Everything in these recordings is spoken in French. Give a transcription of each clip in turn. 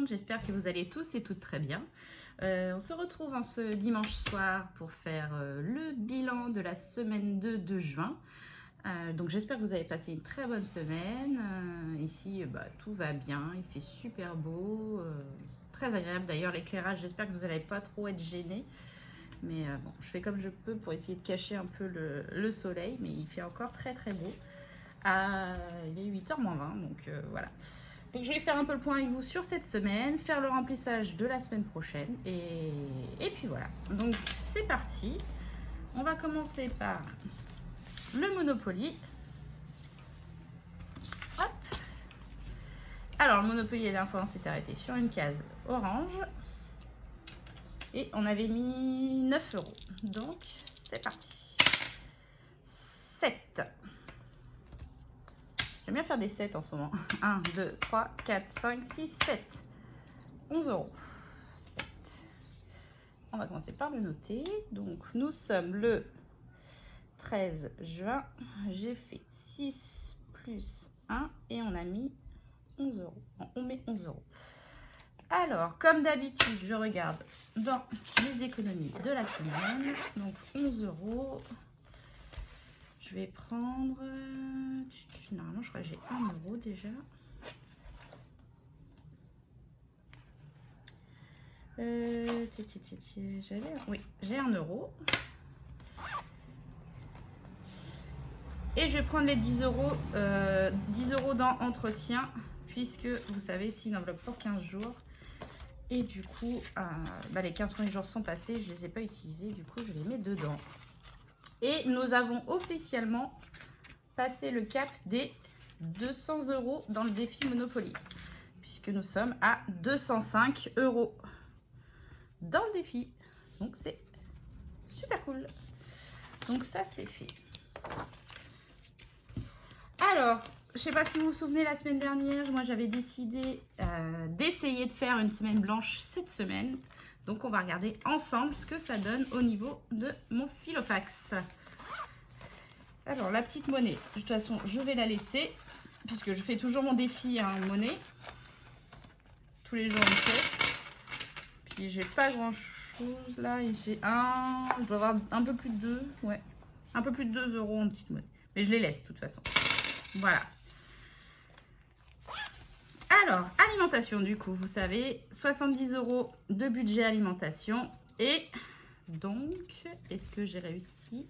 monde, j'espère que vous allez tous et toutes très bien. On se retrouve en ce dimanche soir pour faire le bilan de la semaine 2 de juin. Donc j'espère que vous avez passé une très bonne semaine. Ici, tout va bien, il fait super beau, très agréable d'ailleurs l'éclairage, j'espère que vous n'allez pas trop être gênés. Mais bon, je fais comme je peux pour essayer de cacher un peu le soleil, mais il fait encore très très beau. Il est 8h moins 20, donc voilà. Donc je vais faire un peu le point avec vous sur cette semaine, faire le remplissage de la semaine prochaine, et puis voilà. Donc c'est parti. On va commencer par le Monopoly. Hop. Alors le Monopoly, la dernière fois on s'est arrêté sur une case orange. Et on avait mis 9 €. Donc, c'est parti. 7. J'aime bien faire des 7 en ce moment. 1, 2, 3, 4, 5, 6, 7. 11 €. 7. On va commencer par le noter. Donc, nous sommes le 13 juin. J'ai fait 6 plus 1 et on a mis 11 €. On met 11 €. Alors, comme d'habitude, je regarde dans les économies de la semaine. Donc, 11 €. Je vais prendre... Normalement, je crois que j'ai 1 € déjà. Oui, j'ai 1 €. Et je vais prendre les 10 €. 10 € dans entretien, puisque vous savez, c'est une enveloppe pour 15 jours. Et du coup, les 15 premiers jours sont passés, je ne les ai pas utilisés, du coup je les mets dedans. Et nous avons officiellement passé le cap des 200 € dans le défi Monopoly. Puisque nous sommes à 205 € dans le défi. Donc c'est super cool. Donc ça c'est fait. Alors... Je ne sais pas si vous vous souvenez, la semaine dernière, moi j'avais décidé d'essayer de faire une semaine blanche cette semaine. Donc on va regarder ensemble ce que ça donne au niveau de mon Filofax. Alors la petite monnaie, de toute façon je vais la laisser, puisque je fais toujours mon défi en monnaie. Tous les jours on le fait. Puis j'ai pas grand chose là, j'ai je dois avoir un peu plus de 2, ouais. Un peu plus de 2 € en petite monnaie. Mais je les laisse de toute façon. Voilà. Alors, alimentation du coup, vous savez, 70 € de budget alimentation. Et donc, est-ce que j'ai réussi?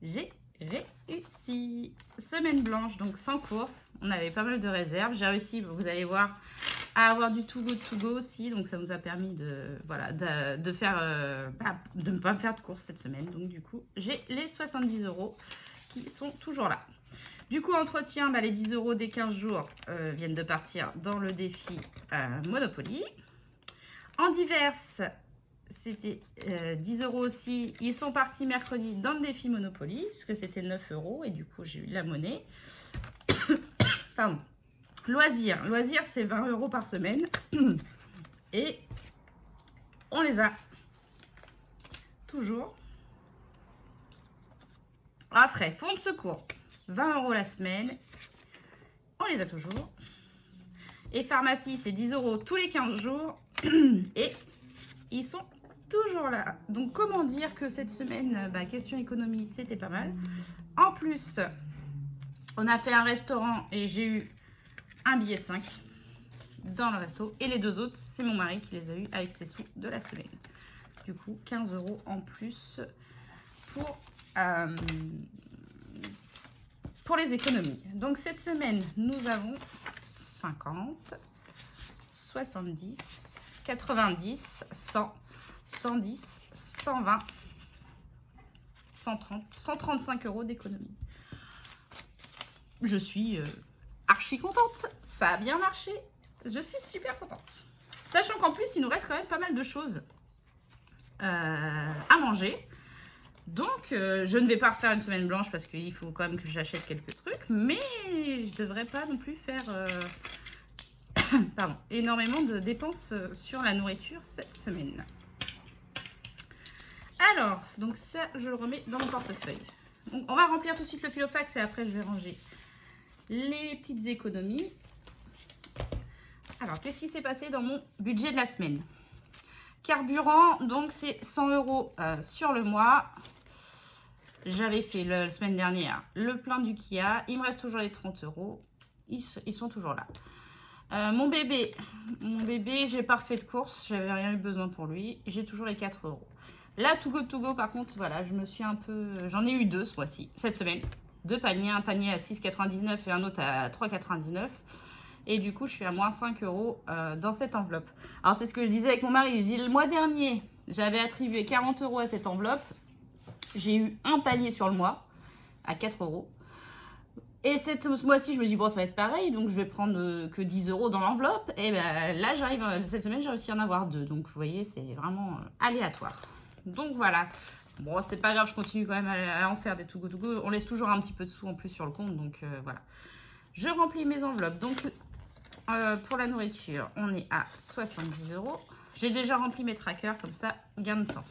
J'ai réussi. Semaine blanche, donc sans course. On avait pas mal de réserves. J'ai réussi, vous allez voir, à avoir du to go aussi. Donc, ça nous a permis de, voilà, de ne pas faire de course cette semaine. Donc, du coup, j'ai les 70 € qui sont toujours là. Du coup, entretien, les 10 € des 15 jours viennent de partir dans le défi Monopoly. En diverses, c'était 10 € aussi. Ils sont partis mercredi dans le défi Monopoly, puisque c'était 9 € et du coup, j'ai eu la monnaie. Pardon. Loisirs. Loisirs, c'est 20 € par semaine. Et on les a toujours. Après, fonds de secours. 20 € la semaine, on les a toujours. Et pharmacie, c'est 10 € tous les 15 jours. Et ils sont toujours là. Donc, comment dire que cette semaine, question économie, c'était pas mal. En plus, on a fait un restaurant et j'ai eu un billet de 5 dans le resto. Et les 2 autres, c'est mon mari qui les a eu avec ses sous de la semaine. Du coup, 15 € en plus pour les économies. Donc cette semaine, nous avons 50, 70, 90, 100, 110, 120, 130, 135 € d'économie. Je suis archi contente. Ça a bien marché. Je suis super contente. Sachant qu'en plus, il nous reste quand même pas mal de choses à manger. Donc, je ne vais pas refaire une semaine blanche parce qu'il faut quand même que j'achète quelques trucs. Mais je ne devrais pas non plus faire énormément de dépenses sur la nourriture cette semaine. Alors, donc ça, je le remets dans mon portefeuille. Donc, on va remplir tout de suite le Filofax et après, je vais ranger les petites économies. Alors, qu'est-ce qui s'est passé dans mon budget de la semaine? Carburant, donc c'est 100 € sur le mois. J'avais fait la semaine dernière le plein du Kia. Il me reste toujours les 30 €. Ils sont toujours là. Mon bébé, j'ai pas refait de course. J'avais rien eu besoin pour lui. J'ai toujours les 4 €. Là, to go, par contre, voilà, je me suis un peu... J'en ai eu deux ce mois-ci, cette semaine. Deux paniers, un panier à 6,99 et un autre à 3,99. Et du coup, je suis à moins 5 € dans cette enveloppe. Alors, c'est ce que je disais avec mon mari. Je dis, le mois dernier, j'avais attribué 40 € à cette enveloppe. J'ai eu un panier sur le mois à 4 €. Et ce mois-ci, je me dis, bon, ça va être pareil. Donc, je vais prendre que 10 € dans l'enveloppe. Et ben là, j'arrive, cette semaine, j'ai réussi à en avoir deux. Donc, vous voyez, c'est vraiment aléatoire. Donc, voilà. Bon, c'est pas grave, je continue quand même à en faire des to go. On laisse toujours un petit peu de sous en plus sur le compte. Donc, voilà. Je remplis mes enveloppes. Donc, pour la nourriture, on est à 70 €. J'ai déjà rempli mes trackers, comme ça, gain de temps.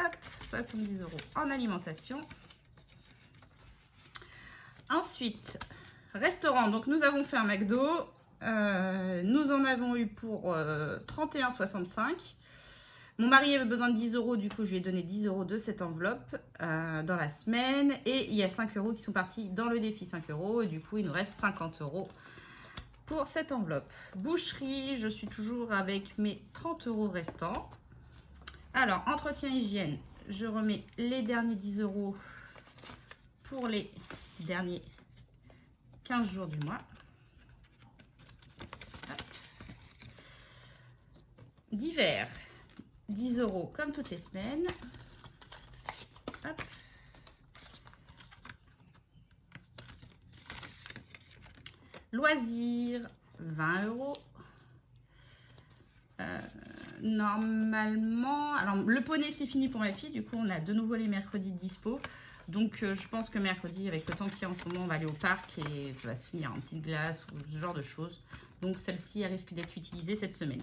Hop, 70 € en alimentation. Ensuite, restaurant. Donc, nous avons fait un McDo. Nous en avons eu pour 31,65 €. Mon mari avait besoin de 10 €, du coup je lui ai donné 10 € de cette enveloppe dans la semaine. Et il y a 5 € qui sont partis dans le défi 5 €. Et du coup il nous reste 50 € pour cette enveloppe. Boucherie, je suis toujours avec mes 30 € restants. Alors, entretien hygiène, je remets les derniers 10 € pour les derniers 15 jours du mois. Divers, 10 € comme toutes les semaines. Hop. Loisirs, 20 €. Normalement, alors le poney c'est fini pour ma fille, du coup on a de nouveau les mercredis de dispo. Donc je pense que mercredi, avec le temps qu'il y a en ce moment, on va aller au parc et ça va se finir en petite glace ou ce genre de choses. Donc celle-ci elle risque d'être utilisée cette semaine.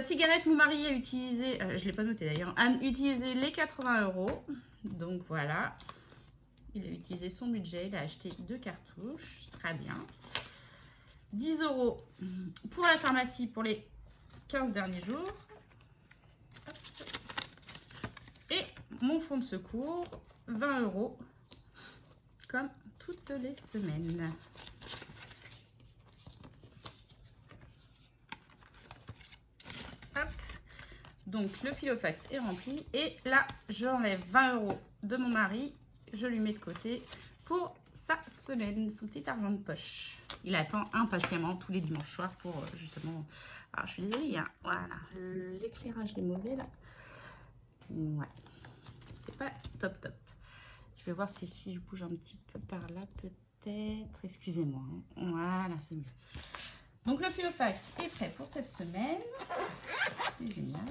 Cigarette, mon mari a utilisé, je ne l'ai pas noté d'ailleurs, a utilisé les 80 €. Donc voilà, il a utilisé son budget, il a acheté 2 cartouches, très bien. 10 € pour la pharmacie pour les 15 derniers jours. Et mon fonds de secours, 20 € comme toutes les semaines. Hop. Donc le filofax est rempli et là j'enlève 20 € de mon mari, je lui mets de côté pour sa semaine, son petit argent de poche. Il attend impatiemment tous les dimanches soirs pour justement... Alors je suis désolée, hein. Voilà, l'éclairage est mauvais là. Ouais, c'est pas top. Je vais voir si je bouge un petit peu par là peut-être. Excusez-moi, hein. Voilà, c'est mieux. Donc le filofax est prêt pour cette semaine. C'est génial.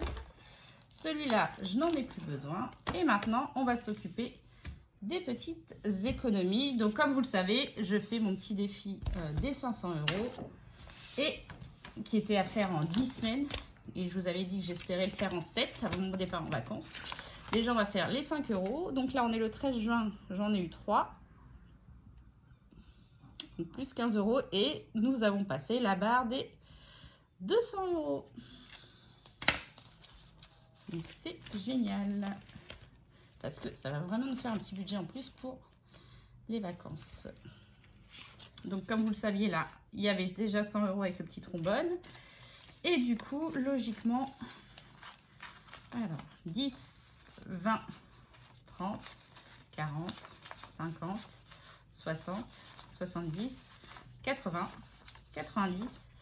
Celui-là, je n'en ai plus besoin. Et maintenant, on va s'occuper des petites économies. Donc comme vous le savez, je fais mon petit défi des 500 € et qui était à faire en 10 semaines. Et je vous avais dit que j'espérais le faire en 7 avant mon départ en vacances. Déjà, on va faire les 5 €. Donc là, on est le 13 juin, j'en ai eu 3. Donc plus 15 € et nous avons passé la barre des 200 €. Donc c'est génial. Parce que ça va vraiment nous faire un petit budget en plus pour les vacances. Donc comme vous le saviez là, il y avait déjà 100 € avec le petit trombone. Et du coup, logiquement, alors 10, 20, 30, 40, 50, 60, 70, 80, 90,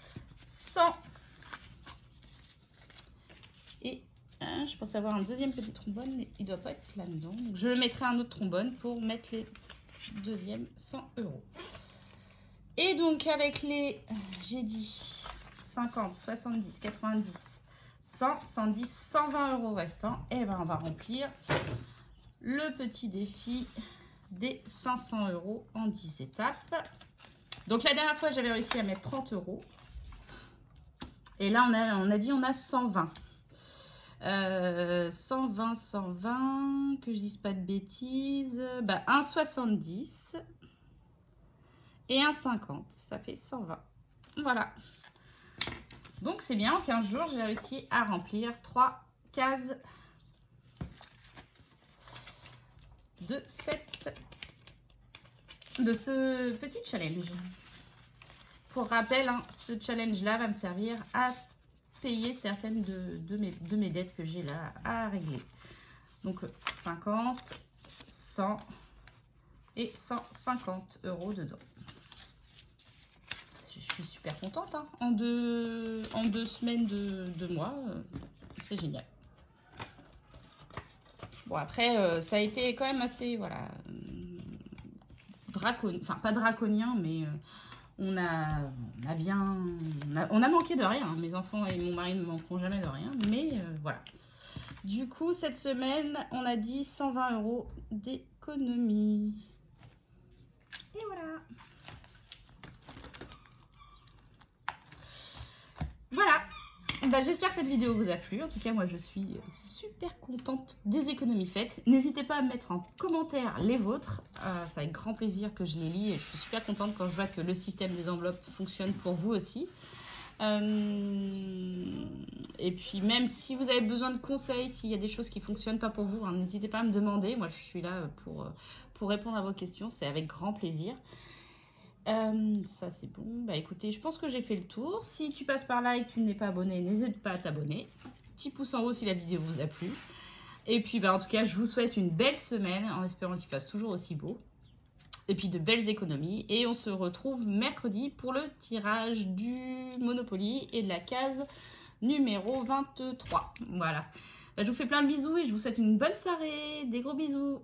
100. Et je pense avoir un deuxième petit trombone, mais il ne doit pas être là-dedans. Donc je mettrai un autre trombone pour mettre les deuxièmes 100 €. Et donc avec les, j'ai dit 50, 70, 90, 100, 110, 120 € restants, et ben on va remplir le petit défi des 500 € en 10 étapes. Donc la dernière fois j'avais réussi à mettre 30 €. Et là on a dit on a 120. 120, que je dise pas de bêtises. Bah 1,70. et un 50. Ça fait 120. Voilà. Donc c'est bien, en 15 jours, j'ai réussi à remplir 3 cases de ce petit challenge. Pour rappel, hein, ce challenge-là va me servir à payer certaines de mes dettes que j'ai là à régler. Donc 50, 100 et 150 € dedans. Je suis super contente, hein. En deux semaines de mois, c'est génial. Bon, après, ça a été quand même assez, voilà, draconien, enfin pas draconien, mais on a manqué de rien. Mes enfants et mon mari ne manqueront jamais de rien, mais voilà. Du coup, cette semaine, on a dit 120 € d'économie. Et voilà. Voilà. Bah, j'espère que cette vidéo vous a plu. En tout cas, moi, je suis super contente des économies faites. N'hésitez pas à mettre en commentaire les vôtres. C'est avec grand plaisir que je les lis et je suis super contente quand je vois que le système des enveloppes fonctionne pour vous aussi. Et puis même si vous avez besoin de conseils, s'il y a des choses qui ne fonctionnent pas pour vous, hein, n'hésitez pas à me demander. Moi, je suis là pour répondre à vos questions. C'est avec grand plaisir. Ça c'est bon. Bah écoutez, je pense que j'ai fait le tour. Si tu passes par là et que tu n'es pas abonné, n'hésite pas à t'abonner. Petit pouce en haut si la vidéo vous a plu. Et puis bah en tout cas, je vous souhaite une belle semaine en espérant qu'il fasse toujours aussi beau. Et puis de belles économies. Et on se retrouve mercredi pour le tirage du Monopoly et de la case numéro 23. Voilà. Bah, je vous fais plein de bisous et je vous souhaite une bonne soirée. Des gros bisous.